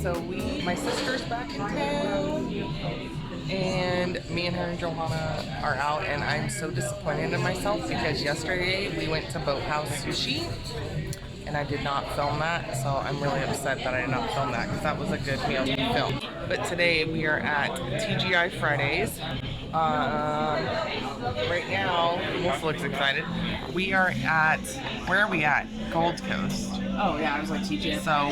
so my sister's back in town, and me and her and Johanna are out, and I'm so disappointed in myself because yesterday we went to Boathouse Sushi, and I did not film that, so I'm really upset that I did not film that because that was a good meal to film. But today we are at TGI Fridays. Right now, Wolf looks excited. We are at, where are we at? Goldcoast. Oh yeah, I was like TGI. So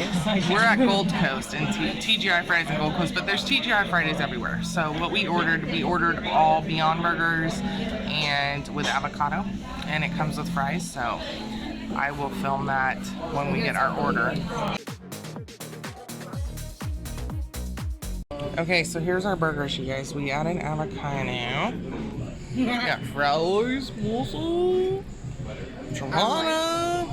we're at Goldcoast and TGI Fridays and Goldcoast, but there's TGI Fridays everywhere. So what we ordered all Beyond Burgers and with avocado, and it comes with fries. So I will film that when we get our order. Okay, so here's our burgers, you guys. We got an avocado. We got fries, also. Johanna.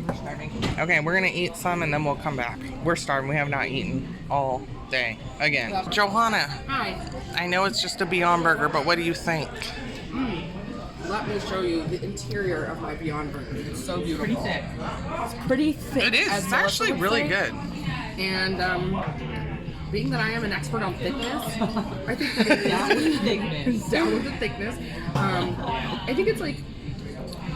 We're starving. Okay, we're gonna eat some and then we'll come back. We're starving. We have not eaten all day. Again. Johanna. Hi. I know it's just a Beyond Burger, but what do you think? Let me show you the interior of my Beyond Burger. It's so beautiful. Pretty thick. It's pretty thick. It is. It's actually really good. And being that I am an expert on thickness, I think that it is down with the thickness. I think it's like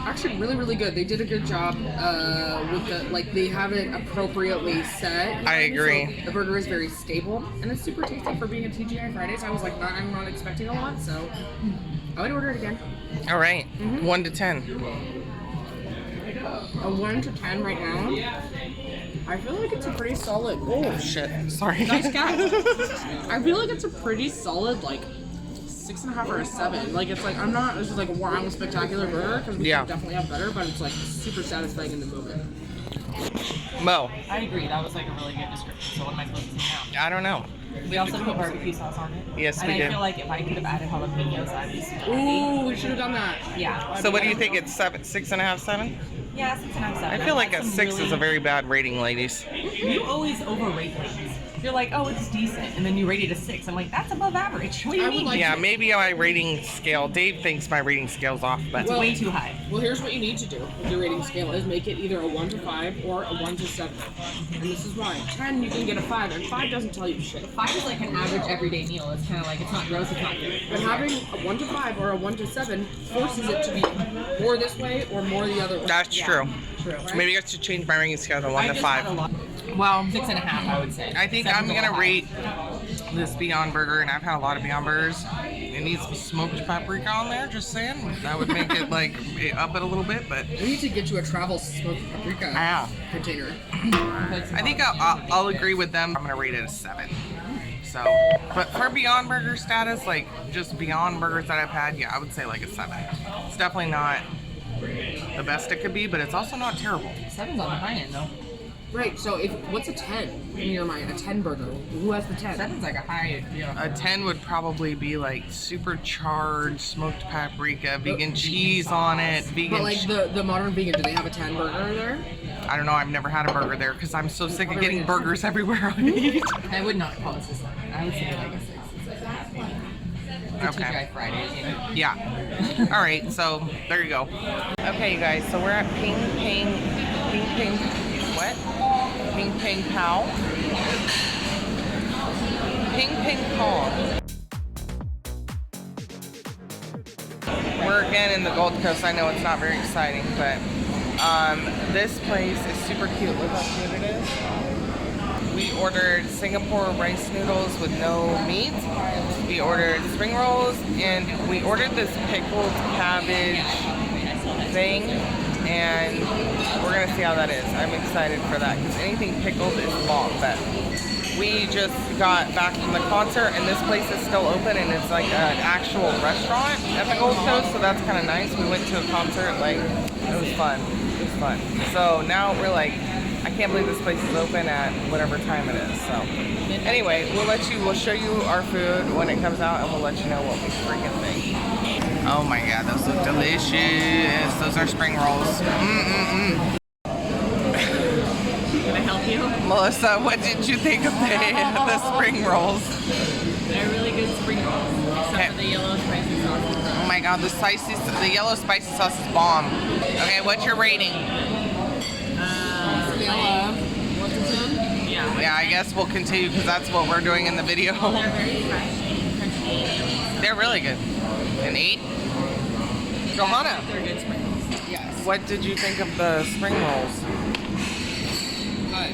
actually really, really good. They did a good job with the, like, they have it appropriately set. I agree. So the burger is very stable and it's super tasty for being a TGI Fridays. I was like, I'm not expecting a lot, so I would order it again. All right, 1 to 10. A 1 to 10 right now. I feel like it's a pretty solid. Oh shit! Sorry. Nice guy. I feel like it's a pretty solid, like 6.5 or a 7. Like it's like this is like a wow spectacular burger because we definitely have better, but it's like super satisfying in the moment. Mo. I agree. That was like a really good description. So what am I supposed to say now? I don't know. We also put barbecue sauce on it. Yes, we did. And I feel like if I could have added jalapenos, I'd be super happy. Ooh, we should have done that. Yeah. So what do you think? It's 6.5, 7? Yeah, 6.5, 7. I feel like a 6 is a very bad rating, ladies. You always overrate things. You're like, oh, it's decent, and then you rate it a 6. I'm like, that's above average. What do you mean? Yeah, maybe my rating scale. Dave thinks my rating scale's off, but it's way too high. Well, here's what you need to do with your rating scale: is make it either a 1 to 5 or a 1 to 7. And this is why 10 you can get a 5, and 5 doesn't tell you shit. 5 is like an average everyday meal. It's kind of like it's not gross, it's not good. But having a 1 to 5 or a 1 to 7 forces it to be more this way or more the other way. That's true. True. Right? Maybe I should change my rating scale to 1 to 5. Well, 6.5, I would say. I think I'm gonna rate this Beyond Burger, and I've had a lot of Beyond Burgers. It needs some smoked paprika on there, just saying. That would make it like up it a little bit, but we need to get you a travel smoked paprika container. I think I'll agree with them. I'm gonna rate it a 7. So, but for Beyond Burger status, like just Beyond Burgers that I've had, yeah, I would say like a 7. It's definitely not the best it could be, but it's also not terrible. 7's on the high end though. Right, so what's a 10 in your mind? A 10 burger. Who has the 10? 7's like a high. A 10 would probably be like supercharged smoked paprika, vegan cheese on it, vegan. But like the modern vegan, do they have a 10 burger there? I don't know. I've never had a burger there because I'm so sick of getting burgers everywhere I eat. I would not call this a 7. I would say like a 6. Okay. TGI Fridays. Yeah. All right. So there you go. Okay, you guys. So we're at Ping Ping. What? Ping Ping Pow. Ping Ping Pong. We're again in the Gold Coast. I know it's not very exciting, but this place is super cute. Look how cute it is. We ordered Singapore rice noodles with no meat. We ordered spring rolls, and we ordered this pickled cabbage thing, and we're gonna see how that is. I'm excited for that because anything pickled is bomb. But we just got back from the concert, and this place is still open, and it's like an actual restaurant at the Gold Coast, so that's kind of nice. We went to a concert, like it was fun. It was fun. So now we're like, I can't believe this place is open at whatever time it is. So anyway, we'll show you our food when it comes out, and we'll let you know what we freaking think. Oh my god, those look delicious. Those are spring rolls. Can I help you? Melissa, what did you think of the spring rolls? They're really good spring rolls, except for the yellow spicy sauce. Oh my god, the yellow spicy sauce is bomb. Okay, what's your rating? Yeah, Yeah, I guess we'll continue because that's what we're doing in the video. They're very fresh and crunchy. They're really good. An 8? Johanna, They're good spring rolls. Yes. what did you think of the spring rolls? Good.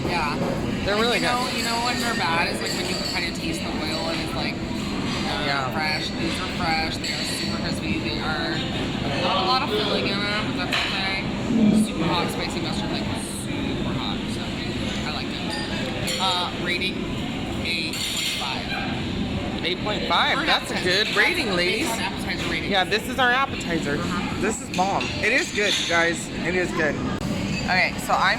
Yeah. They're really good. You know when they're bad is like when you can kind of taste the oil and it's like fresh. These are fresh. They are super crispy. They are not a lot of filling in them, but that's okay. Super hot, spicy mustard, like super hot. So I liked it. Rating 8.5. 8.5. That's a good rating, ladies. Based on appetizer rating. Yeah, this is our appetizer. This is bomb. It is good, guys. It is good. Okay, so I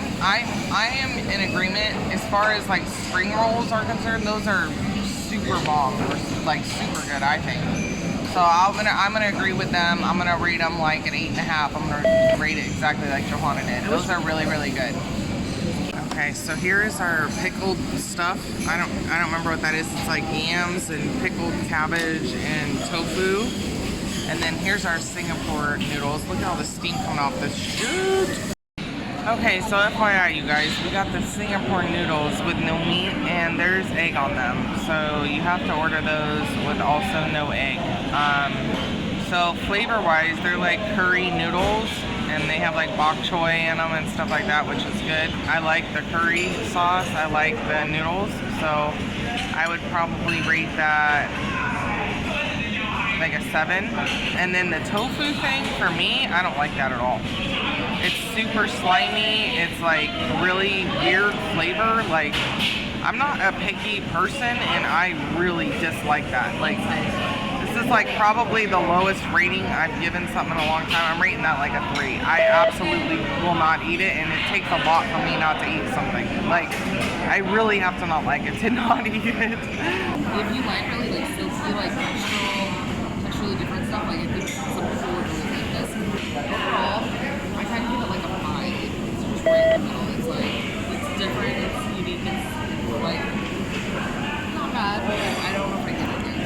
am in agreement as far as like spring rolls are concerned. Those are super bomb, or like super good, I think. So I'm gonna agree with them. I'm gonna rate them like an 8.5. I'm gonna rate it exactly like Johanna did. Those are really, really good. Okay, so here is our pickled stuff. I don't remember what that is. It's like yams and pickled cabbage and tofu. And then here's our Singapore noodles. Look at all the steam coming off this shit. Okay, so FYI, you guys, we got the Singapore noodles with no meat, and there's egg on them. So you have to order those with also no egg. So flavor-wise, they're like curry noodles, and they have like bok choy in them and stuff like that, which is good. I like the curry sauce. I like the noodles, so I would probably rate that like a 7. And then the tofu thing, for me, I don't like that at all. It's super slimy. It's like really weird flavor. Like, I'm not a picky person, and I really dislike that. Like, this is like probably the lowest rating I've given something in a long time. I'm rating that like a 3. I absolutely will not eat it, and it takes a lot for me not to eat something. Like, I really have to not like it to not eat it. If you like really like silky, like texturally different stuff, like I think some people would really like this. Overall, I kind of give it like a 5. It's just right in the middle. It's like, it's different, it's unique, it's like, not bad, but I don't know if I get it again.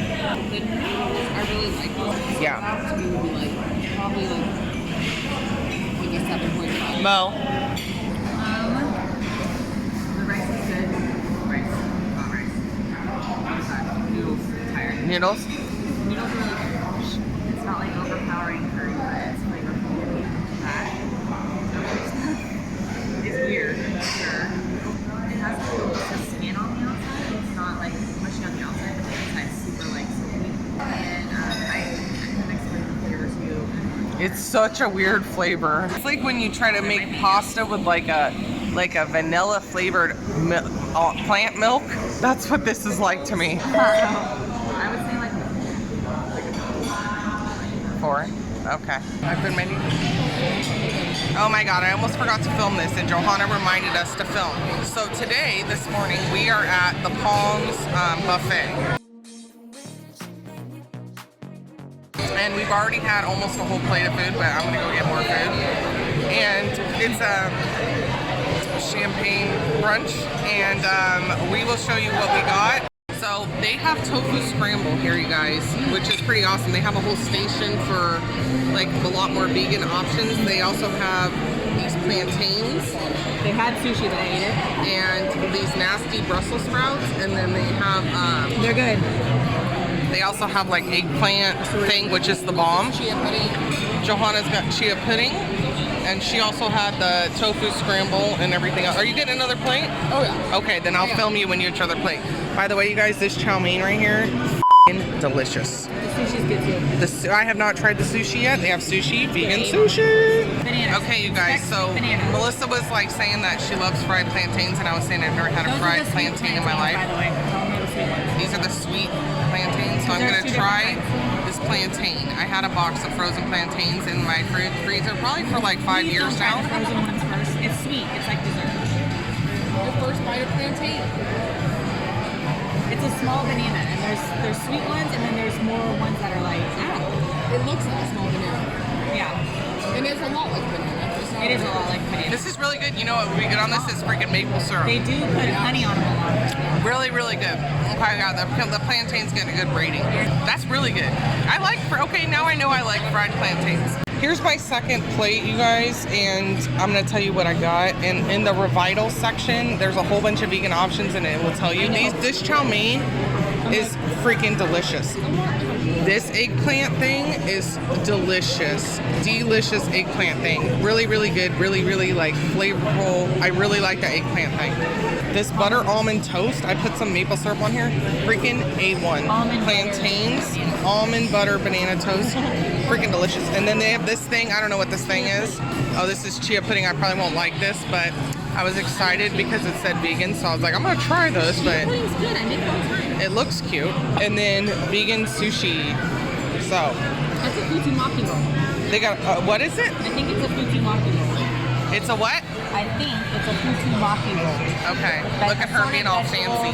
The noodles, I really like those. So Yeah. that to me would be like, probably like a 7.5. Mo. The rice is good. Rice, not rice. I'm sorry. Noodles. Tired. Noodles? Noodles are really good. It's not like overpowering curry, but it's flavorful. That is weird, for sure. It has a little bit of skin on the outside. It's not like mushy on the outside, but the inside's super like silky. And I can explain the flavor to you. It's such a weird flavor. It's like when you try to make pasta with like a vanilla flavored plant milk. That's what this is like to me. I would say like 4. Okay. I've been many. Oh my god, I almost forgot to film this, and Johanna reminded us to film. So today, this morning, we are at the Pong's buffet. And we've already had almost a whole plate of food, but I'm gonna go get more food. And it's a champagne brunch, and we will show you what we got. So they have tofu scramble here, you guys, which is pretty awesome. They have a whole station for like a lot more vegan options. They also have these plantains. they had sushi, but I ate it. And these nasty Brussels sprouts, and then they have They're good. they also have like eggplant thing, which is the bomb. Chia pudding. Johanna's got chia pudding, and she also had the tofu scramble and everything else. Are you getting another plate? Oh yeah. Okay, then I'll film you when you get your other plate. By the way, you guys, this chow mein right here, delicious. The sushi's good too. I have not tried the sushi yet. They have sushi, vegan sushi. Bananas. Okay, you guys, so Bananas. Melissa was like saying that she loves fried plantains, and I was saying I've never had a Those are fried the sweet plantain in my life. By the way, don't know the sweet ones. These are the sweet plantains, so I'm There's gonna two try different this plantain. I had a box of frozen plantains in my freezer probably for like 5 Please years don't try now. the frozen ones first. It's sweet. It's like dessert. The first bite of plantain. It's a small banana, and there's sweet ones, and then there's more ones that are like, It looks like a small banana. yeah, And it's a lot like banana. It's not it is a lot like banana. This is really good. You know what would be good on this is freaking maple syrup. They do put honey on them a lot. Really, really good. Okay, yeah, the plantain's getting a good rating. That's really good. I like, okay, now I know I like fried plantains. Here's my second plate, you guys, and I'm gonna tell you what I got. And in the Revital section, there's a whole bunch of vegan options, and it will tell you. This chow mein is freaking delicious. This eggplant thing is delicious. Delicious eggplant thing. Really, really good. Really, really like flavorful. I really like the eggplant thing. This butter almond toast, I put some maple syrup on here. Freaking A1. Plantains, almond butter, banana toast. Freaking delicious. And then they have this thing. I don't know what this thing is. Oh, this is chia pudding. I probably won't like this, but I was excited because it said vegan, so I was like, I'm gonna try this. But Pudding's good. I make it all the time. it looks cute. And then vegan sushi. So That's a futimaki roll. they got what is it? I think it's a futimaki roll. It's a what? I think it's a futimaki roll. Okay. Look at her being all fancy.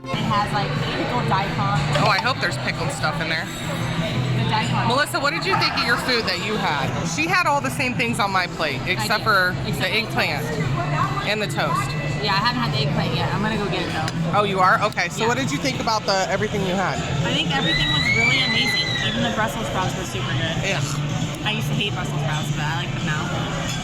It has like pickled daikon. Oh, I hope there's pickled stuff in there. The daikon. Melissa, what did you think of your food that you had? She had all the same things on my plate, except for the eggplant and the toast. Yeah, I haven't had the eggplant yet. I'm gonna go get it though. Oh, you are? Okay. So Yeah. what did you think about everything you had? I think everything was really amazing. Even the Brussels sprouts were super good. Yeah. I used to hate Brussels sprouts, but I like them now.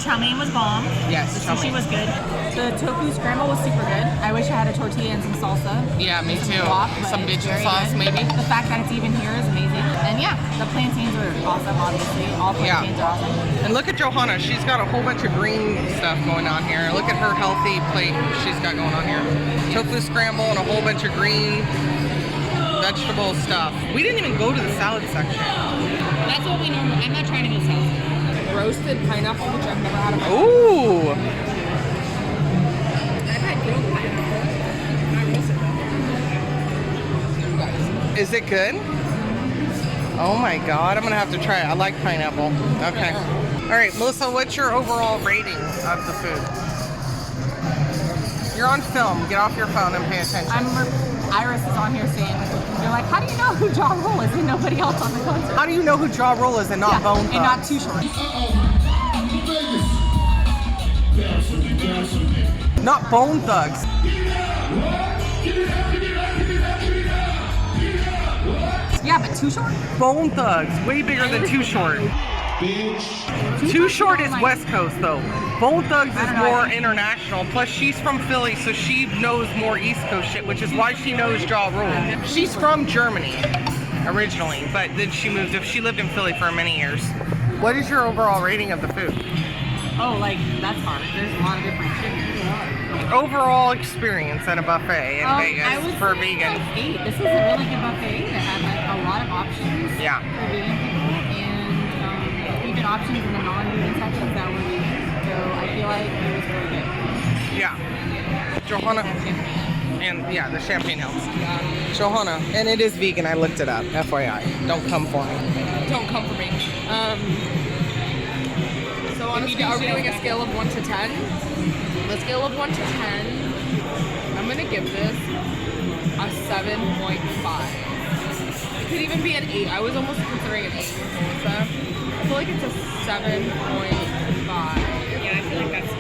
Chow mein was bomb. Yes, The chow sushi mein. was good. The tofu scramble was super good. I wish I had a tortilla and some salsa. Yeah, me too. Guac, but Some it's bitchin' very sauce, good. maybe. The fact that it's even here is amazing. And yeah, the plantains are awesome, obviously. All plantains are awesome. And look at Johanna. She's got a whole bunch of green stuff going on here. Look at her healthy plate she's got going on here. Tofu scramble and a whole bunch of green vegetable stuff. We didn't even go to the salad section. That's what we normally. I'm not trying to go salad. Roasted pineapple, which I've never had in my life. Ooh. I've had grilled pineapple. Not roasted. Is it good? Oh my God, I'm gonna have to try it. I like pineapple. Okay. All right, Melissa, what's your overall rating of the food? You're on film. Get off your phone and pay attention. Iris is on here saying, you're like, how do you know who Ja Rule is and nobody else on the concert? How do you know who Ja Rule is and not Bone And not Thugs? Too Short. Not Bone Thugs. Yeah, but Too Short? Bone Thugs, way bigger than Too Short. Too Short is West Coast though. Bone Thugs is more international. Plus she's from Philly, so she knows more East Coast shit, which is why she knows Ja Rule. She's from Germany originally, but then she lived in Philly for many years. What is your overall rating of the food? Oh, like, that's hard. There's a lot of different shit here. Overall experience at a buffet in I Vegas would for say vegan. like 8. This is a really good buffet that had like a lot of options Yeah. for vegan people and even options in the non-vegan sections that were vegan. So I feel like it was really good. Yeah. Johanna. And yeah, the champagne helps. Johanna, and it is vegan. I looked it up. FYI, don't come for me. Don't come for me. So on are we doing a scale of 1 to 10? The scale of 1 to 10, I'm gonna give this a 7.5. It could even be an 8. I was almost considering an 8 with Melissa. I feel like it's a 7.5. Yeah, I feel like that's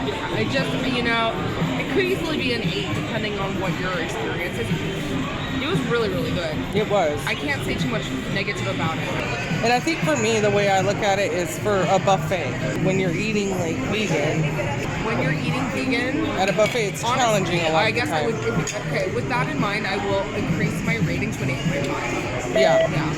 Yeah, I just, it could easily be an 8 depending on what your experience is. It was really, really good. It was. I can't say too much negative about it. And I think for me, the way I look at it is for a buffet. When you're eating like vegan, When you're eating vegan, at a buffet, it's honestly, challenging a lot I of the guess I time. would, okay, with that in mind, I will increase my rating to an 8.5. Yeah. Yeah.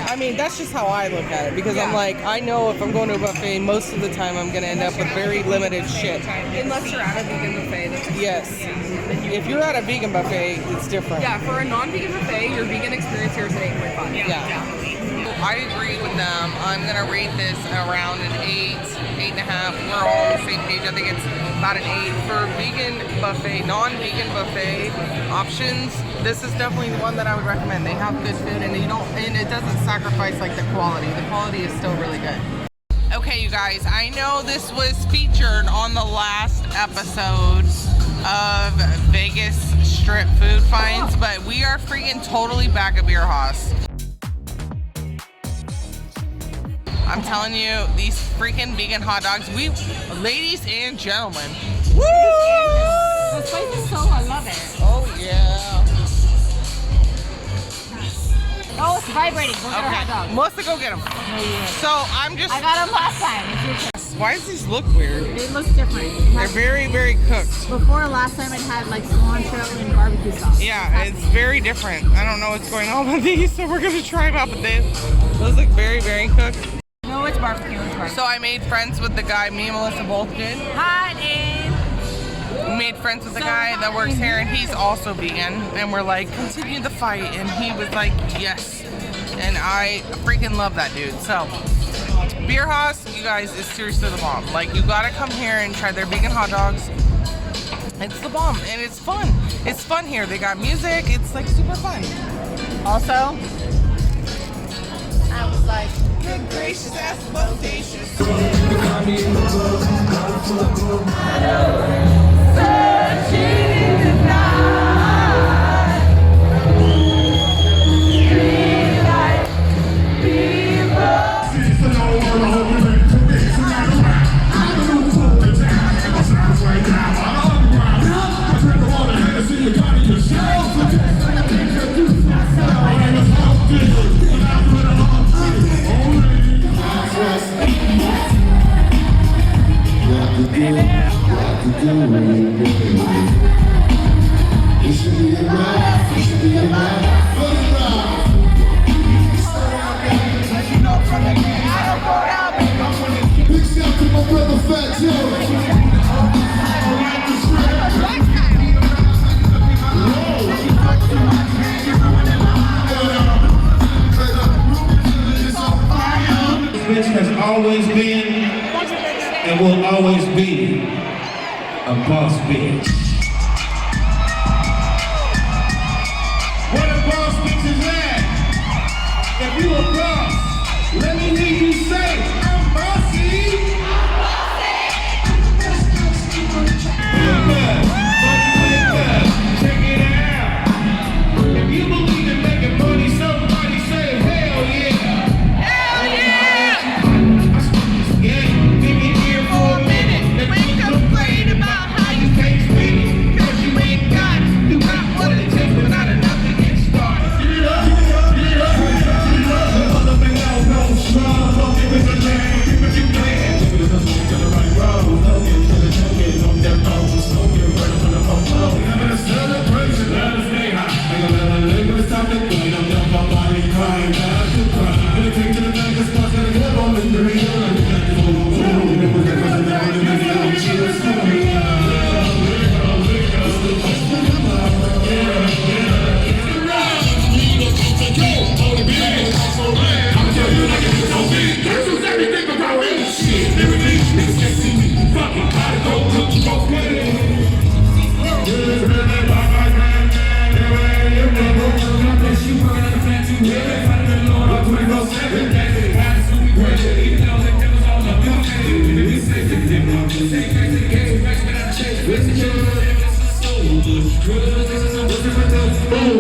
I mean, that's just how I look at it because I'm Yeah. like, I know if I'm going to a buffet, most of the time I'm going to end up with very limited shit. Unless you're at a vegan buffet, that's Yes. If you're at a vegan buffet, it's different. yeah, for a non-vegan buffet, your vegan experience here is an 8.5. Yeah. I agree with them. I'm gonna rate this around an 8, 8.5. We're all on the same page. I think it's about an 8 for vegan buffet, non-vegan buffet options. This is definitely the one that I would recommend. They have good food, and it doesn't sacrifice like the quality. The quality is still really good. Okay, you guys, I know this was featured on the last episode of Vegas Strip Food Finds, but we are freaking totally back at Beerhaus. I'm telling you, these freaking vegan hot dogs, ladies and gentlemen, woo! The spice is so, I love it. Oh yeah. Oh, it's vibrating. Go get a hot Okay. dog. Melissa, go get them. So I'm just. I got them last time. It's your turn. Why does these look weird? It looks different. They're very, very cooked. Before last time it had like cilantro and barbecue sauce. Yeah, it's very different. I don't know what's going on with these, so we're gonna try them out. But those look very, very cooked. No, it's barbecue. It's barbecue. So I made friends with the guy. Me and Melissa both did. Hi, Dave. We made friends with the guy that works here, and he's also vegan. And we're like, continue the fight, and he was like, yes. And I freaking love that dude. So. Beerhaus, you guys, is seriously the bomb. Like, you gotta come here and try their vegan hot dogs. It's the bomb, and it's fun. It's fun here. They got music. It's like super fun. Also, I was like, good gracious, that's bodacious. Has always been and will always be a boss bitch. What a boss bitch is that? If you a boss, let me hear you say, I'm bossy. Check it out. If you believe in making money, somebody say hell yeah. Boom.